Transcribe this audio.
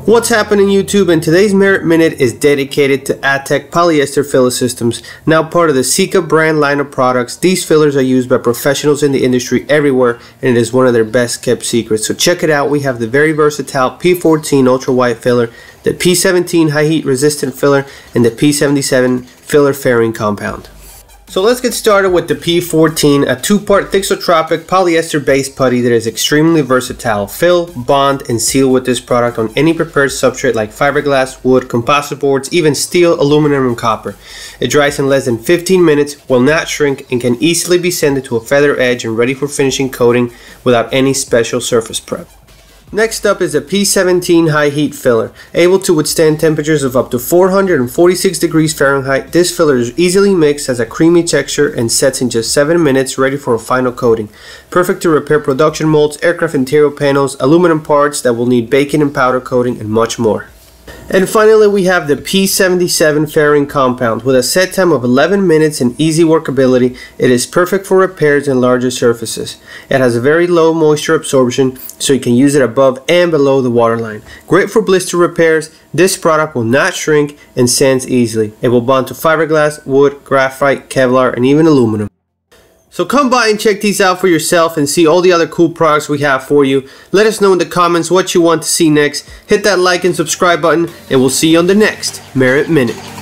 What's happening YouTube, and today's Merritt Minute is dedicated to ADTECH Polyester filler systems. Now part of the Sika brand line of products, these fillers are used by professionals in the industry everywhere, and it is one of their best kept secrets. So check it out. We have the very versatile P14 ultra white filler, the P17 high heat resistant filler, and the P77 filler fairing compound. So let's get started with the P14, a two-part thixotropic polyester-based putty that is extremely versatile. Fill, bond, and seal with this product on any prepared substrate like fiberglass, wood, composite boards, even steel, aluminum, and copper. It dries in less than 15 minutes, will not shrink, and can easily be sanded to a feather edge and ready for finishing coating without any special surface prep. Next up is the P17 high heat filler. Able to withstand temperatures of up to 446 degrees Fahrenheit, this filler is easily mixed, has a creamy texture, and sets in just 7 minutes, ready for a final coating. Perfect to repair production molds, aircraft interior panels, aluminum parts that will need baking and powder coating, and much more. And finally, we have the P77 fairing compound. With a set time of 11 minutes and easy workability, it is perfect for repairs in larger surfaces. It has a very low moisture absorption, so you can use it above and below the waterline. Great for blister repairs. This product will not shrink and sands easily. It will bond to fiberglass, wood, graphite, Kevlar, and even aluminum. So come by and check these out for yourself and see all the other cool products we have for you. Let us know in the comments what you want to see next. Hit that like and subscribe button, and we'll see you on the next Merritt Minute.